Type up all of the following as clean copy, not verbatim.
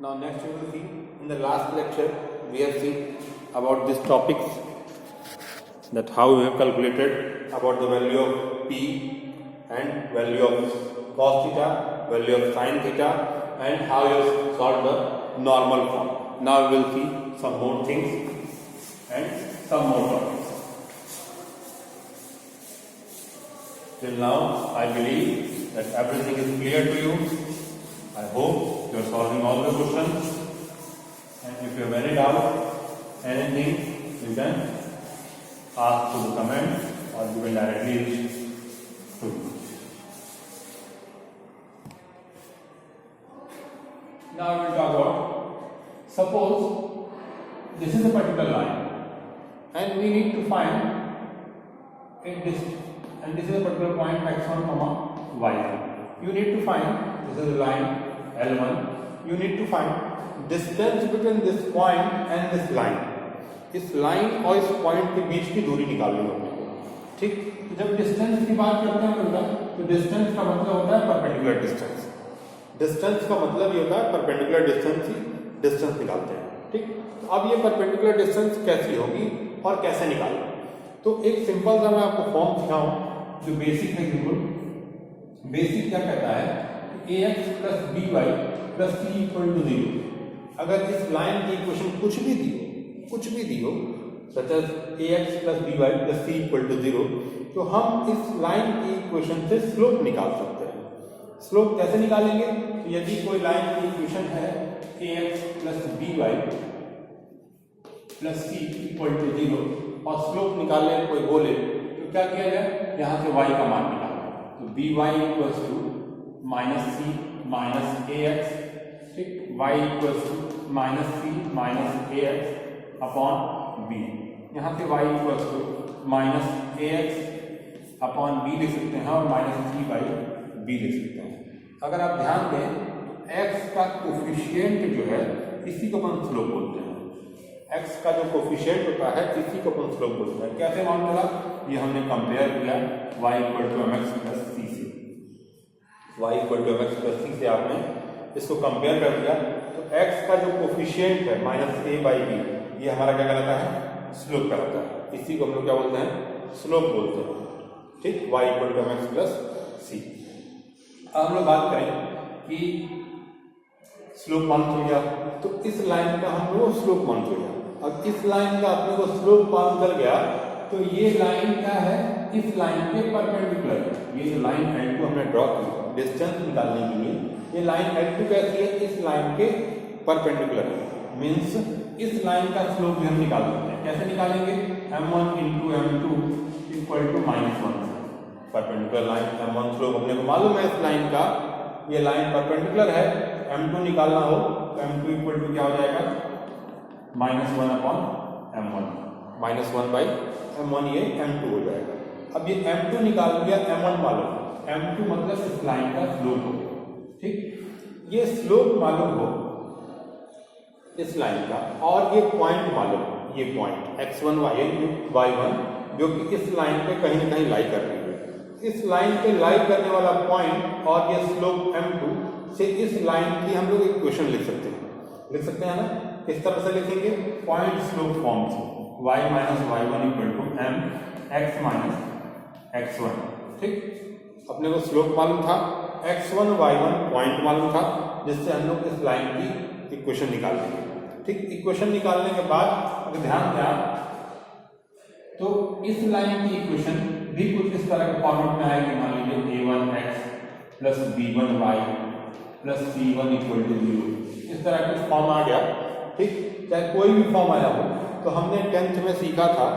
Now next we will see, in the last lecture we have seen about these topics, that how we have calculated about the value of P and value of cos theta, value of sin theta, and how you have solved the normal form. Now we will see some more things and some more topics. Till now I believe that everything is clear to you. I hope you are solving all the questions, and if you have any doubt, anything, you can ask to the comment or you can directly reach to me. Now we will talk about, suppose this is a particular line and we need to find this, and this is a particular point x1, y1. You need to find, this is a line L1, you need to find distance between this point and this line. इस line और इस point के बीच की दूरी निकालनी होती है, ठीक। तो जब डिस्टेंस की बात करते हैं बेटा, तो डिस्टेंस का मतलब होता है परपेंडिकुलर डिस्टेंस। डिस्टेंस का मतलब ये होता है परपेंडिकुलर डिस्टेंस ही डिस्टेंस निकालते हैं, ठीक। तो अब ये परपेंडिकुलर डिस्टेंस कैसी होगी और कैसे निकालना, तो एक सिंपल सा मैं आपको फॉर्म सिखाऊं जो बेसिक है। बिल्कुल बेसिक क्या कहता है, ax plus B Y plus C equal to 0। अगर इस लाइन की इक्वेशन कुछ भी दी हो such as ax plus B Y plus C equal to 0, तो हम इस लाइन की इक्वेशन से स्लोप निकाल सकते हैं। स्लोप कैसे निकालेंगे, तो यदि कोई लाइन की इक्वेशन है ax plus B Y plus C equal to 0 और स्लोप निकालने कोई बोले, तो क्या किया जाए, यहाँ से y का मान निकालना। तो B Y equals to minus C minus A X, ठीक, y equals to minus C minus A X upon B. यहाँ से y equals to minus A X upon B लिख सकते हैं और माइनस सी बाई बी लिख सकते हैं। अगर आप ध्यान दें तो x का कोफिशिएंट जो है इसी को अपन स्लोप बोलते हैं। x का जो कोफिशिएंट होता है इसी को अपन स्लोप बोलते हैं। कैसे मान चला, ये हमने कंपेयर किया y equal to m x plus c से, y equal to m x plus c से आपने इसको कंपेयर कर दिया, तो x का जो कोफिशिएंट है माइनस ए बाई बी, ये हमारा क्या कहलाता है, स्लोप कहलाता है। इसी को हम लोग क्या बोलते हैं, स्लोप बोलते हैं, ठीक। y equal to m x plus c. अब हम लोग बात करें कि स्लोप मालूम हो गया, तो इस लाइन का हम लोग स्लोप मालूम हो गया। अब इस लाइन का अपने को स्लोप मालूम चल गया, तो ये लाइन क्या है, इस लाइन के परपेंडिकुलर है। ये जो लाइन L2 हमने ड्रॉ की डिस्टेंस निकालने के लिए, ये लाइन L2 कैसी है, इस लाइन के परपेंडिकुलर है। मीन्स इस लाइन का स्लोप भी हम निकाल सकते हैं। कैसे निकालेंगे, m1 into m2 equal to -1। Perpendicular line m1 slope अपने को मालूम है इस लाइन का, ये लाइन परपेंडिकुलर है, m2 निकालना हो तो m2 इक्वल टू क्या हो जाएगा, -1 अपॉन m1, -1 बाई m1, ये m2 हो जाएगा। अब ये m2 निकाल लिया, m1 मालूम, m2 मतलब इस लाइन का स्लोप हो, ठीक। ये स्लोप मालूम हो इस लाइन का, और ये पॉइंट मालूम, ये पॉइंट x1 y1 जो कि इस लाइन पे कहीं ना कहीं लाई कर रही है। इस लाइन पे लाई करने वाला पॉइंट और ये स्लोप m2 से इस लाइन की हम लोग इक्वेशन लिख सकते हैं ना। किस तरह से लिखेंगे, पॉइंट स्लोप फॉर्म से, y minus y1 equal to m x minus x1, ठीक। अपने को स्लोप मालूम था, x1 y1 पॉइंट मालूम था, जिससे हम लोग इस लाइन की इक्वेशन निकाल लेंगे, ठीक। इक्वेशन निकालने के बाद अगर ध्यान दें तो इस लाइन की इक्वेशन भी कुछ इस तरह के फॉर्मेट में आएगी। मान लीजिए a1x plus b1y plus c1 equal to 0, इस तरह का फॉर्म आ गया, ठीक। चाहे कोई भी फॉर्म आया हो, तो हमने 10th में सीखा था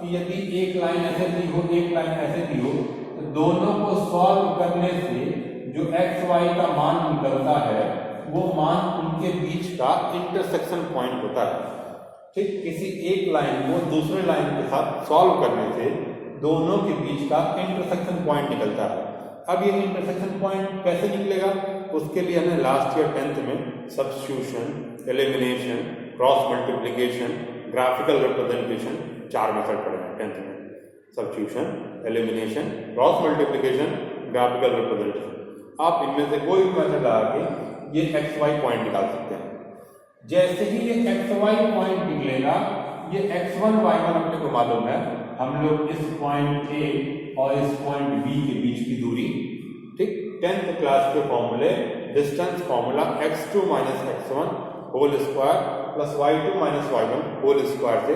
कि यदि एक लाइन ऐसे दी हो, एक लाइन ऐसे दी हो, तो दोनों को सॉल्व करने से जो एक्स वाई का मान निकलता है, वो मान उनके बीच का इंटरसेक्शन पॉइंट होता है, ठीक। किसी एक लाइन को दूसरे लाइन के साथ सॉल्व करने से दोनों के बीच का इंटरसेक्शन पॉइंट निकलता है। अब ये इंटरसेक्शन पॉइंट कैसे निकलेगा, उसके लिए हमने लास्ट ईयर 10th में substitution, elimination, cross multiplication, graphical representation, 4 method पढ़े हैं 10th में। Substitution, elimination, cross multiplication, graphical representation. आप इनमें से कोई भी मेथड लगा के ये एक्स वाई पॉइंट निकाल सकते हैं। जैसे ही ये XY पॉइंट निकलेगा, ये X1 Y1 अपने को मालूम है, हम लोग इस पॉइंट A और इस पॉइंट B के बीच की दूरी, ठीक, 10th क्लास के फॉर्मूले distance formula x2 minus x1 whole square plus y2 minus y1 whole square से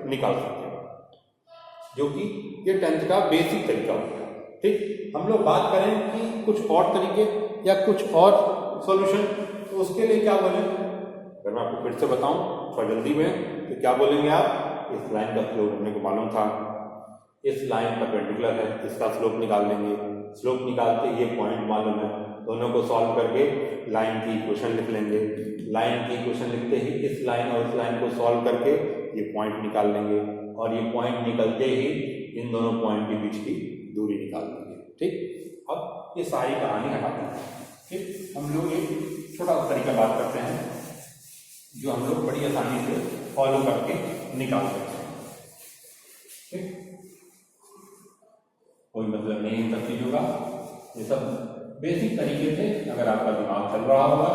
निकाल सकते हैं, जो कि ये 10th का बेसिक तरीका होता है। ठीक, हम लोग बात करें कि कुछ और तरीके या कुछ और सॉल्यूशन, तो उसके लिए क्या बोलें, अगर मैं आपको फिर से बताऊं थोड़ा जल्दी में, तो क्या बोलेंगे आप, इस लाइन का स्लोप अपने को मालूम था, इस लाइन परपेंडिकुलर है, इसका स्लोप निकाल लेंगे, स्लोप निकालते ये पॉइंट मालूम है, दोनों को सॉल्व करके लाइन की इक्वेशन लिख लेंगे, लाइन की इक्वेशन लिखते ही इस लाइन और इस लाइन को सॉल्व करके ये पॉइंट निकाल लेंगे, और ये पॉइंट निकलते ही इन दोनों पॉइंट के बीच की दूरी निकाल लेंगे। ठीक, अब ये सारी कहानी हटाते हैं। ठीक, हम लोग एक छोटा सा तरीका बात करते हैं जो हम लोग बड़ी आसानी से फॉलो करके निकाल सकते हैं। ठीक, कोई मतलब नहीं इन सब चीजों का, ये सब बेसिक तरीके से अगर आपका दिमाग चल रहा होगा,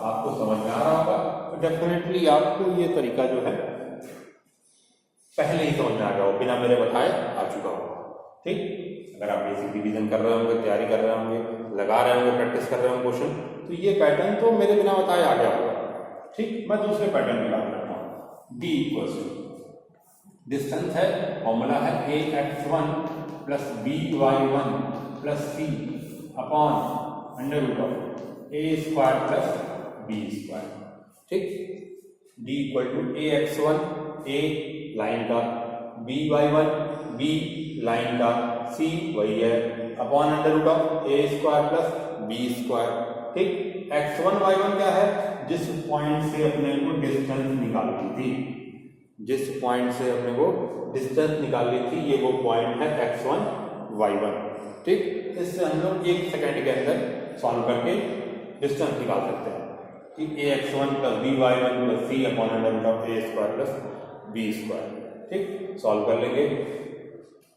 आपको समझ में आ रहा होगा, तो डेफिनेटली आपको ये तरीका जो है पहले ही समझ में आ गया हो, बिना मेरे बताए आ चुका होगा। ठीक, अगर आप बेसिक रिवीजन कर रहे होंगे, तैयारी कर रहे होंगे, लगा रहे होंगे, प्रैक्टिस कर रहे होंगे क्वेश्चन, तो ये पैटर्न तो मेरे बिना बताए आ गया होगा। ठीक, मैं दूसरे पैटर्न की बात करता हूँ। डी इक्वल्स टू डिस्टेंस है, फॉर्मूला है ax1 plus by1 plus c upon under root of a square plus b square. ठीक, d equal to ax1 a line का, by1 b लाइन का, c वही है, upon under root of a square plus b square. ठीक, x1 y1 क्या है, जिस point से अपने को डिस्टेंस निकालनी थी, जिस पॉइंट से अपने को डिस्टेंस निकालनी थी, ये वो पॉइंट है x1 y1। ठीक, इससे हम लोग 1 सेकेंड के अंदर सॉल्व करके डिस्टेंस निकाल सकते हैं कि ax1 plus by1 plus c upon under root of a square plus b square. ठीक, सॉल्व कर लेंगे।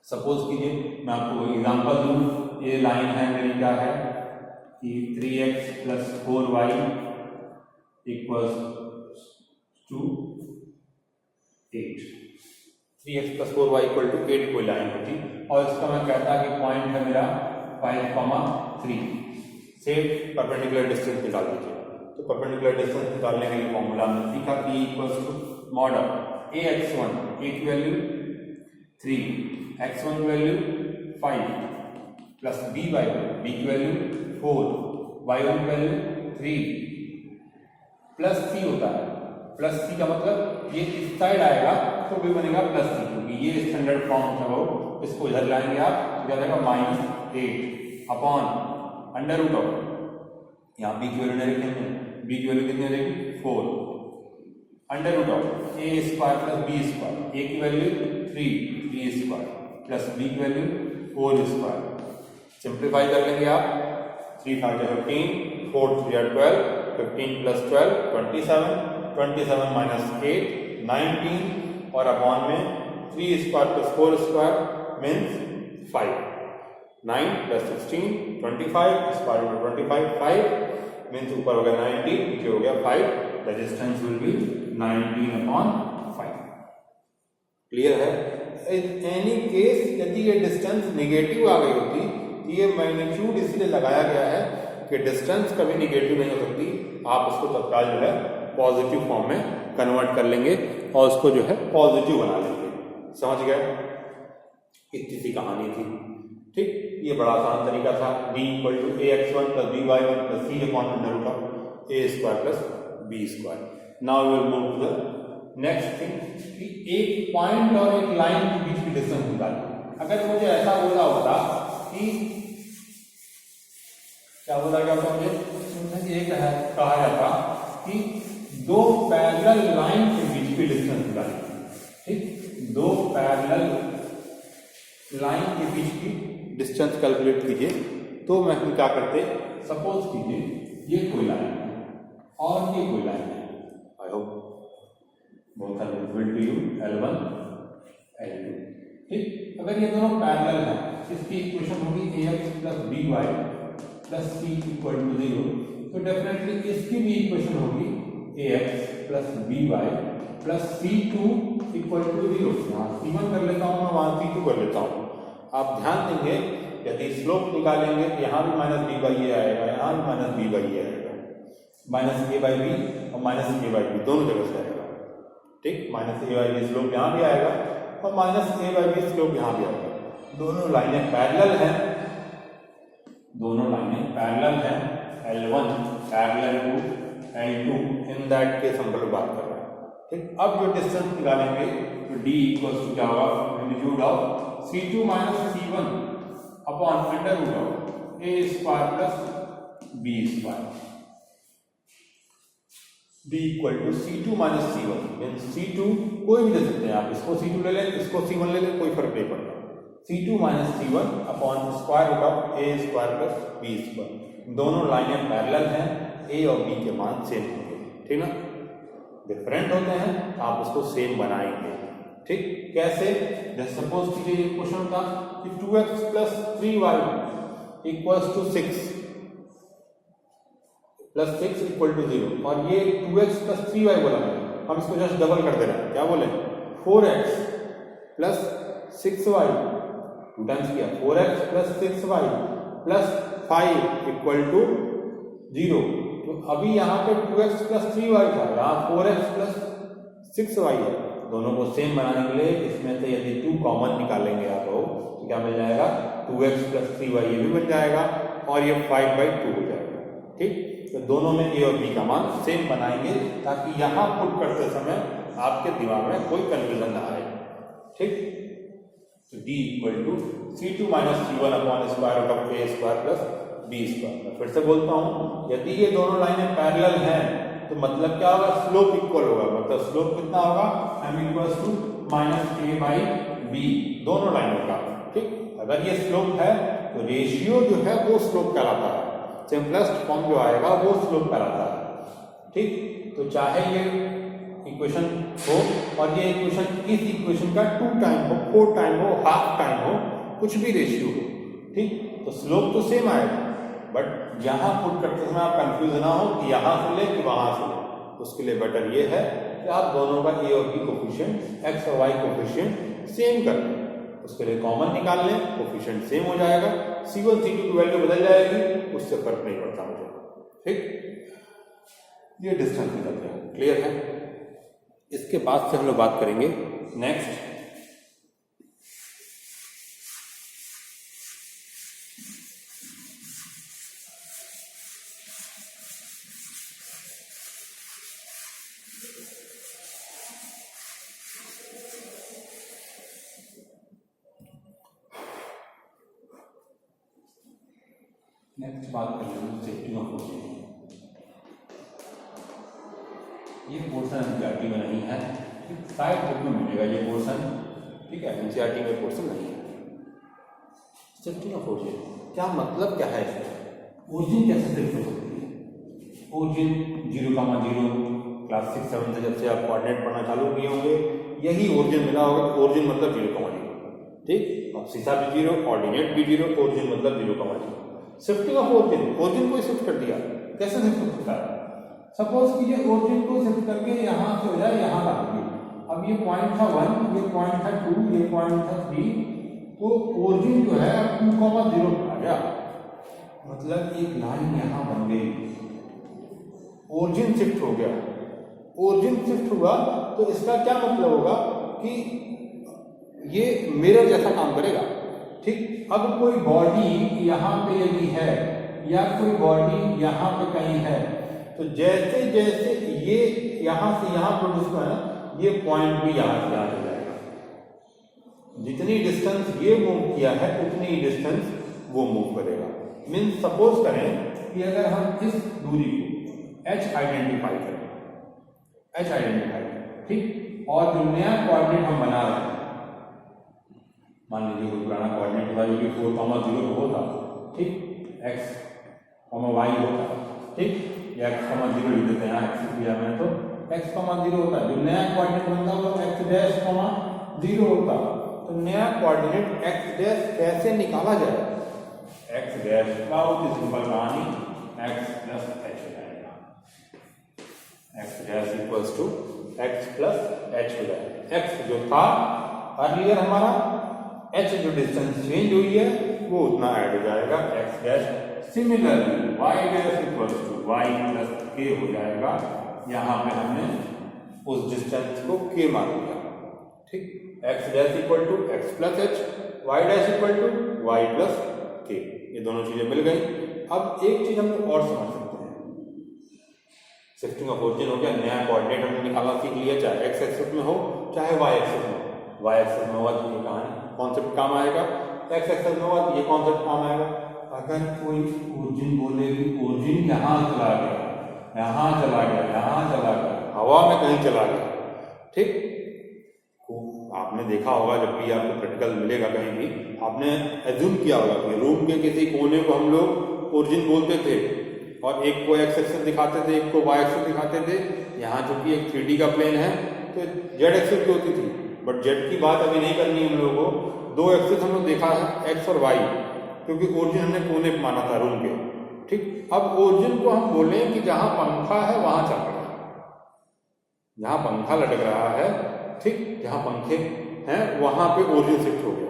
सपोज कीजिए मैं आपको एग्जांपल दूं, ये लाइन है मेरी, क्या है कि 3x plus 4y equals to 8, 3x plus 4y equal to 8 कोई लाइन होती, और इसका मैं कहता कि पॉइंट है मेरा 5,3 से परपेंडिकुलर डिस्टेंस निकाल दीजिए। तो परपेंडिकुलर डिस्टेंस निकालने के लिए फॉर्मूला हमने सीखा कि equals to mod of ax1, a की वैल्यू 3, x1 की वैल्यू 5 प्लस by1, b की वैल्यू 4, y1 की वैल्यू 3 प्लस c होता है। प्लस c का मतलब ये इस साइड आएगा तो भी बनेगा प्लस c, क्योंकि ये स्टैंडर्ड फॉर्म है, वो इसको इधर लाएंगे आप, तो क्या जाएगा -8 अपॉन अंडर रूट ऑफ, यहाँ b की वैल्यू नहीं लिखेंगे, b की वैल्यू कितनी हो जाएगी 4, under root of a square plus b square, a की वैल्यू 3 स्क्वायर प्लस b की वैल्यू 4 स्क्वायर। सिंप्लीफाई कर लेंगे आप, 3 5 15, 4 3 12, 15 प्लस 12 27, 27 माइनस 8 19, और अपॉन में 3 square plus 4 square means 5, 9 plus 16 25, square root 25 5 means ऊपर हो गया 90, नीचे हो गया 5, the distance will be 19 upon 5। Clear है? इन एनी केस यदि ये डिस्टेंस नेगेटिव आ गई होती, ये मैग्नीट्यूड इसलिए लगाया गया है कि डिस्टेंस कभी नेगेटिव नहीं हो सकती, आप उसको तत्काल जो है पॉजिटिव फॉर्म में कन्वर्ट कर लेंगे और उसको जो है पॉजिटिव बना लेंगे। समझ गए? इतनी सी कहानी थी। ठीक, ये बड़ा आसान तरीका था। d equal to ax1 plus by1 plus c upon under root of a square plus b square. Now we will move to the next thing कि एक पॉइंट और एक लाइन के बीच की डिस्टेंस निकालिए। अगर मुझे ऐसा बोला होता कि क्या बोला जाता, मुझे एक कहा जाता कि दो पैरेलल लाइन के बीच की डिस्टेंस निकालिए। ठीक, दो पैरेलल लाइन के बीच की डिस्टेंस कैलकुलेट कीजिए। तो मैं हम क्या करते, सपोज कीजिए ये कोई लाइन है और ये कोई लाइन है, I hope both are visible to you, L1 L2। ठीक, अगर ये दोनों पैरेलल हैं, इसकी इक्वेशन होगी ax plus by plus c equal to 0, तो डेफिनेटली इसकी भी इक्वेशन होगी ax plus by plus c2 equal to 0। यहाँ c1 कर लेता हूँ मैं, वहाँ c2 कर लेता हूँ। आप ध्यान देंगे यदि स्लोप निकालेंगे तो यहाँ भी माइनस बी बाई ए आएगा, यहाँ भी माइनस बी बाई ए आएगा, माइनस ए बाई बी और माइनस ए बाई बी दोनों जगह से आएगा। ठीक, minus A by B slope यहाँ भी आएगा और minus A by B slope यहाँ भी आएगा। दोनों लाइनें पैरेलल हैं, दोनों लाइनें पैरेलल हैं, L1 parallel to L2 in that case हम लोग बात कर रहे हैं। ठीक, अब जो डिस्टेंस निकालेंगे तो D इक्वल टू क्या होगा, magnitude of C2 minus C1 upon under root of A square plus B square. D equal to C2 minus C1, means C2 कोई भी ले सकते हैं आप, इसको C2 ले लें, इसको C1 ले लें, कोई फर्क नहीं पड़ता। C2 minus C1 upon square root of A square plus B square. दोनों लाइनें पैरेलल हैं, A और B के मान सेम होंगे। ठीक ना, डिफरेंट होते हैं आप उसको सेम बनाएंगे। ठीक, कैसे, जैसे सपोज कीजिए ये क्वेश्चन था कि 2x plus 3y equals to 6 plus 6 equal to 0 और ये 2x प्लस 3y बोला है, हम इसको जस्ट डबल कर दे रहे हैं। क्या बोले, 4x plus 6y, two times किया, 4x plus 6y plus 5 equal to 0। तो अभी यहाँ पे 2x प्लस 3y था, यहाँ 4x प्लस 6y है। दोनों को सेम बनाने के लिए इसमें से यदि 2 कॉमन निकालेंगे आप तो क्या मिल जाएगा, 2x प्लस 3y ये भी बन जाएगा और ये 5/2 हो जाएगा। ठीक, तो दोनों में a और b का मान सेम बनाएंगे ताकि यहाँ पुट करते समय आपके दिमाग में कोई कंफ्यूजन ना आए। ठीक, तो d equal to C2 minus C1 upon square root of A square plus B square. फिर से बोलता हूँ, यदि ये दोनों लाइनें पैरेलल हैं तो मतलब क्या होगा, स्लोप इक्वल होगा। मतलब स्लोप कितना होगा, m equals to minus a by B दोनों लाइनों का। ठीक, अगर ये स्लोप है तो रेशियो जो है वो स्लोप कहलाता है, सिंपलेस्ट फॉर्म जो आएगा वो स्लोप कहलाता है। ठीक, तो चाहे ये इक्वेशन हो और ये इक्वेशन इस इक्वेशन का 2 टाइम हो, 4 टाइम हो, हाफ टाइम हो, कुछ भी रेशियो हो, ठीक, तो स्लोप तो सेम आएगा। बट यहाँ पुट करते समय आप कंफ्यूज ना हो कि यहाँ से ले कि वहां से ले, उसके लिए बेटर ये है कि आप दोनों का ए और बी कोफिशिएंट, एक्स और वाई कोफिशिएंट सेम कर लें। उसके लिए कॉमन निकाल लें, कोफिशिएंट सेम हो जाएगा, C1 C2 की वैल्यू बदल जाएगी, उससे फर्क नहीं पड़ता मुझे। ठीक, ये डिस्टेंस निकलते हैं, क्लियर है। इसके बाद से हम लोग बात करेंगे नेक्स्ट बात कर लेंगे सेफ्टी ऑफ पोर्शन। ये पोर्शन एनसीईआरटी में नहीं है, शायद बुक में मिलेगा ये पोर्शन, ठीक है, एनसीईआरटी में पोर्शन नहीं है। सेफ्टी ऑफ पोर्शन क्या मतलब क्या है, ओरिजिन कैसे शिफ्ट हो सकती है। ओरिजिन 0,0 क्लास 6-7 से जब से आप कोऑर्डिनेट पढ़ना चालू किए होंगे यही ओरिजिन मिला होगा। ओरिजिन मतलब 0,0, ठीक, अब सीधा भी 0, ऑर्डिनेट भी 0, ओरिजिन मतलब 0,0। शिफ्टिंग ऑफ ओरिजिन, ओरिजिन को शिफ्ट कर दिया, कैसे शिफ्ट हो सकता है। सपोज कीजिए ओरिजिन को शिफ्ट करके यहाँ से हो जाए यहाँ ला दीजिए। अब ये पॉइंट था 1, ये पॉइंट था 2, ये पॉइंट था 3, तो ओरिजिन जो है 2,0 आ गया, मतलब एक लाइन यहाँ बन गई, ओरिजिन शिफ्ट हो गया। ओरिजिन शिफ्ट हुआ तो इसका क्या मतलब होगा कि ये मिरर जैसा काम करेगा, ठीक। अब कोई बॉडी यहाँ पे यदि है या कोई बॉडी यहाँ पे कहीं है, तो जैसे जैसे ये यहाँ से यहाँ प्रोड्यूस हुआ है, ये पॉइंट भी यहाँ से यहाँ हो जाएगा। जितनी डिस्टेंस ये मूव किया है उतनी ही डिस्टेंस वो मूव करेगा। मीन्स सपोज करें कि अगर हम इस दूरी को h आइडेंटिफाई करें, h आइडेंटिफाई करें, ठीक, और जो नया कोऑर्डिनेट हम बना रहे हैं, मान लीजिए कोई पुराना कोऑर्डिनेट होता है जो कि 4,0 होता, ठीक, x, y होता, ठीक, या x, 0 लिख देते हैं, x किया मैंने तो x, 0 होता है। जो नया कोऑर्डिनेट बनता है वो x', 0 होता। तो नया कोऑर्डिनेट x' कैसे निकाला जाए, x' का सिंपल कहानी x plus h X dash equals to X plus H हो जाएगा। एक्स जो था अर्लियर हमारा, एच जो डिस्टेंस चेंज हुई है वो उतना ऐड हो जाएगा X dash. Similarly Y dash equals to Y plus K हो जाएगा। यहाँ पे हमने उस डिस्टेंस को के मान लिया, ठीक। X dash equal to X plus H, Y dash equal to Y plus K, ये दोनों चीजें मिल गई। अब एक चीज हम लोग और समझ सकते हैं, शिफ्टिंग ऑफ ओरिजिन हो गया, नया कोऑर्डिनेट हमने निकालना सीख लिया, चाहे एक्स एक्सिस में हो चाहे वाई एक्सिस में हो। वाई एक्सिस में हुआ तो ये कहानी कॉन्सेप्ट काम आएगा, एक्स एक्सिस में हुआ तो ये कॉन्सेप्ट काम आएगा। अगर कोई ओरिजिन बोले कि ओरिजिन यहाँ चला गया, यहाँ चला गया, यहाँ चला गया, हवा में कहीं चला गया, ठीक। आपने देखा होगा जब भी आपको प्रैक्टिकल मिलेगा कहीं भी, आपने एज्यूम किया होगा कि रूम के किसी कोने को हम लोग ओरिजिन बोलते थे और एक को एक्स एक्सिस दिखाते थे, एक को वाई एक्सिस दिखाते थे। यहाँ चूंकि एक 3D का प्लेन है तो जेड एक्सिस भी होती थी, बट जेड की बात अभी नहीं करनी है हम लोगों को। दो एक्सिस हम लोग देखा है, एक्स और वाई, क्योंकि ओरिजिन हमने कोने पे माना था रूम के, ठीक। अब ओरिजिन को हम बोले कि जहां पंखा है वहां चल रहा है, जहां पंखा लटक रहा है, ठीक, जहां पंखे हैं वहां पे ओरिजिन शिफ्ट हो गया,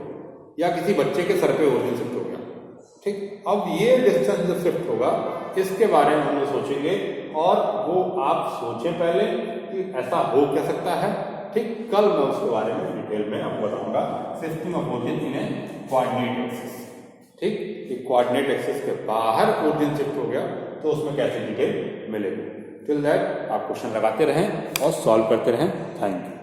या किसी बच्चे के सर पे ओरिजिन शिफ्ट हो गया, ठीक। अब ये डिस्टेंस जो शिफ्ट होगा इसके बारे में हम लोग सोचेंगे, और वो आप सोचें पहले कि ऐसा हो क्या सकता है, ठीक। कल मैं उसके बारे में डिटेल में आपको बताऊंगा, shifting of origin in A coordinate axis, ठीक। कि कोऑर्डिनेट एक्सिस के बाहर ओरिजिन शिफ्ट हो गया तो उसमें कैसे डिटेल मिलेगी। टिल दैट आप क्वेश्चन लगाते रहें और सॉल्व करते रहें। Thank you.